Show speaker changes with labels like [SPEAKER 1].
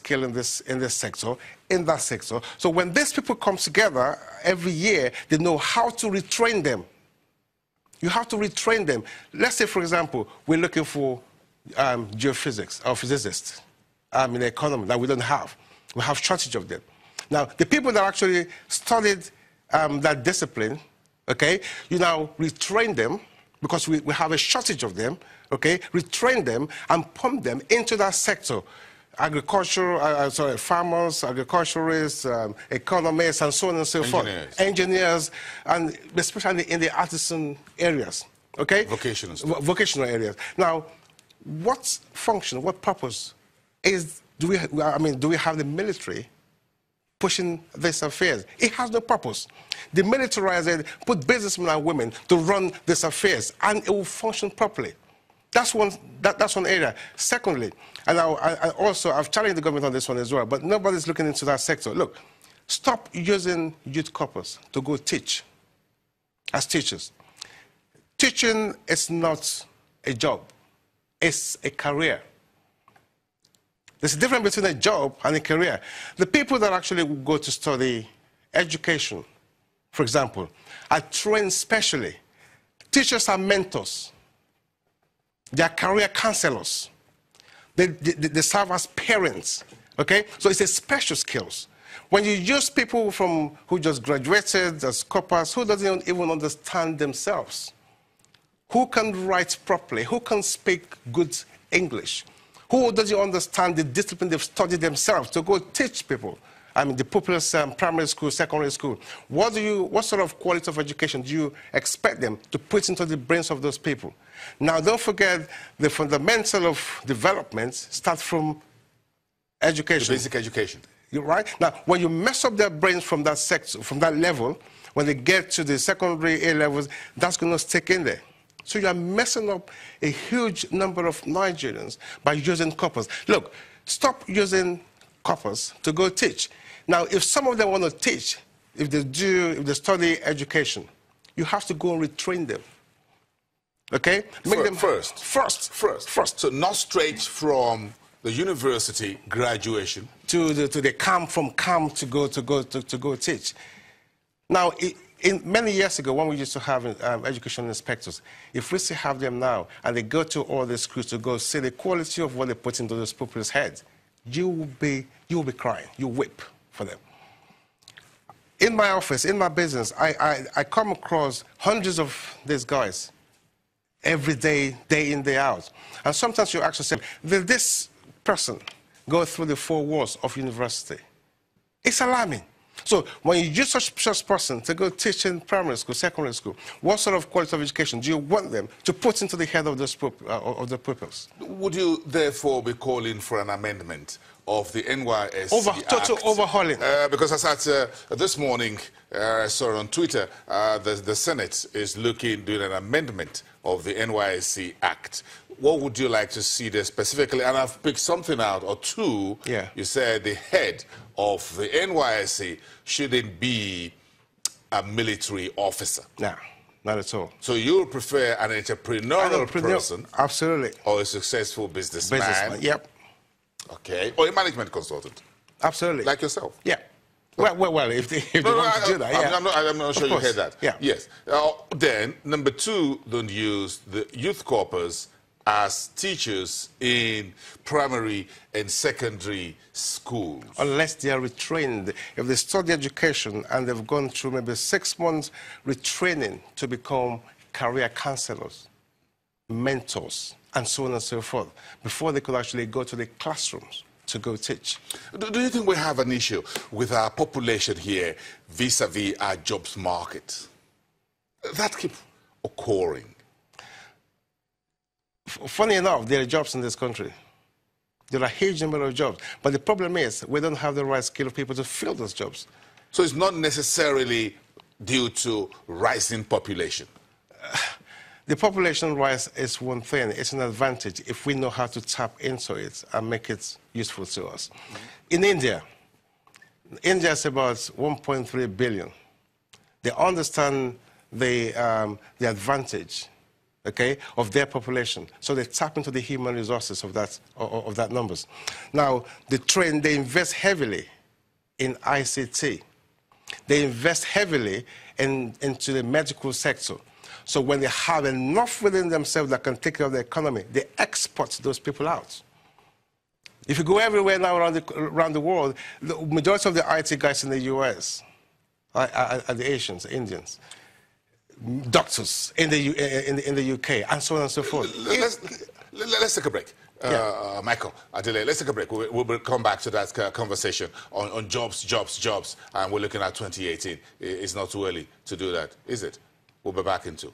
[SPEAKER 1] skill in this sector, in that sector. So when these people come together every year, they know how to retrain them. You have to retrain them. Let's say, for example, we're looking for geophysics or physicists in the economy that we don't have. We have shortage of them. Now, the people that actually studied that discipline, okay, you now retrain them because we have a shortage of them, okay, retrain them and pump them into that sector. Agriculture, farmers, agriculturists, economists, and so on and so forth. Engineers, and especially in the artisan areas, okay? Vocational areas. Now, what function, what purpose do we have the military pushing these affairs? It has no purpose. The militarized put businessmen and women to run these affairs, and it will function properly. That's one area. Secondly, and I've challenged the government on this one as well, but nobody's looking into that sector. Look, stop using youth corpus to go teach as teachers. Teaching is not a job. It's a career. There's a difference between a job and a career. The people that actually go to study education, for example, are trained specially. Teachers are mentors. They are career counselors. They serve as parents, okay? So it's a special skills. When you use people who just graduated as corpus, who doesn't even understand themselves, who can write properly, who can speak good English, who doesn't understand the discipline they've studied themselves to go teach people, the pupils, primary school, secondary school, what sort of quality of education do you expect them to put into the brains of those people? Now, don't forget the fundamental of development starts from education.
[SPEAKER 2] The basic education.
[SPEAKER 1] You're right. Now, when you mess up their brains from that sector, from that level, when they get to the secondary A levels, that's going to stick in there. So you are messing up a huge number of Nigerians by using corpus. Look, stop using corpus to go teach. Now, if some of them want to teach, if they study education, you have to go and retrain them. Okay? Make them first.
[SPEAKER 2] So not straight from the university graduation
[SPEAKER 1] to the camp, from camp to go teach. Now, many years ago, when we used to have education inspectors, if we still have them now, and they go to all the schools to go see the quality of what they put into those pupils' heads, you will be crying. You weep for them. In my office, in my business, I come across hundreds of these guys every day, day in, day out. And sometimes you actually say, will this person go through the four walls of university? It's alarming. So when you use such person to go teach in primary school, secondary school, what sort of quality of education do you want them to put into the head of the pupils?
[SPEAKER 2] Would you therefore be calling for an amendment of the NYSC Act?
[SPEAKER 1] Total overhauling.
[SPEAKER 2] Because as at this morning, I saw on Twitter, the Senate is doing an amendment of the NYSC Act. What would you like to see there specifically? And I've picked something out, or two.
[SPEAKER 1] Yeah.
[SPEAKER 2] You said the head of the NYSC shouldn't be a military officer.
[SPEAKER 1] No, not at all.
[SPEAKER 2] So you would prefer an entrepreneurial person?
[SPEAKER 1] Absolutely.
[SPEAKER 2] Or a successful businessman?
[SPEAKER 1] Yep.
[SPEAKER 2] Okay. Or a management consultant?
[SPEAKER 1] Absolutely.
[SPEAKER 2] Like yourself?
[SPEAKER 1] Yeah. Well, if they want to do that, yeah.
[SPEAKER 2] I'm not sure you heard that.
[SPEAKER 1] Yeah.
[SPEAKER 2] Yes. Then, number two, don't use the youth corpus as teachers in primary and secondary schools.
[SPEAKER 1] Unless they are retrained. If they study education and they've gone through maybe 6 months retraining to become career counselors, mentors, and so on and so forth, before they could actually go to the classrooms to go teach.
[SPEAKER 2] Do you think we have an issue with our population here vis-a-vis our jobs market? That keeps occurring.
[SPEAKER 1] Funny enough, there are jobs in this country. There are a huge number of jobs. But the problem is we don't have the right skill of people to fill those jobs.
[SPEAKER 2] So it's not necessarily due to rising population?
[SPEAKER 1] The population rise is one thing. It's an advantage if we know how to tap into it and make it useful to us. In India is about 1.3 billion. They understand the advantage, okay, of their population. So they tap into the human resources of that numbers. Now, they invest heavily in ICT. They invest heavily into the medical sector. So when they have enough within themselves that can take care of the economy, they export those people out. If you go everywhere now around the world, the majority of the IT guys in the US are the Asians, Indians, doctors in the UK, and so on and so forth.
[SPEAKER 2] Let's take a break. Michael, Adele, let's take a break. We'll come back to that conversation on jobs, and we're looking at 2018. It's not too early to do that, is it? We'll be back in 2.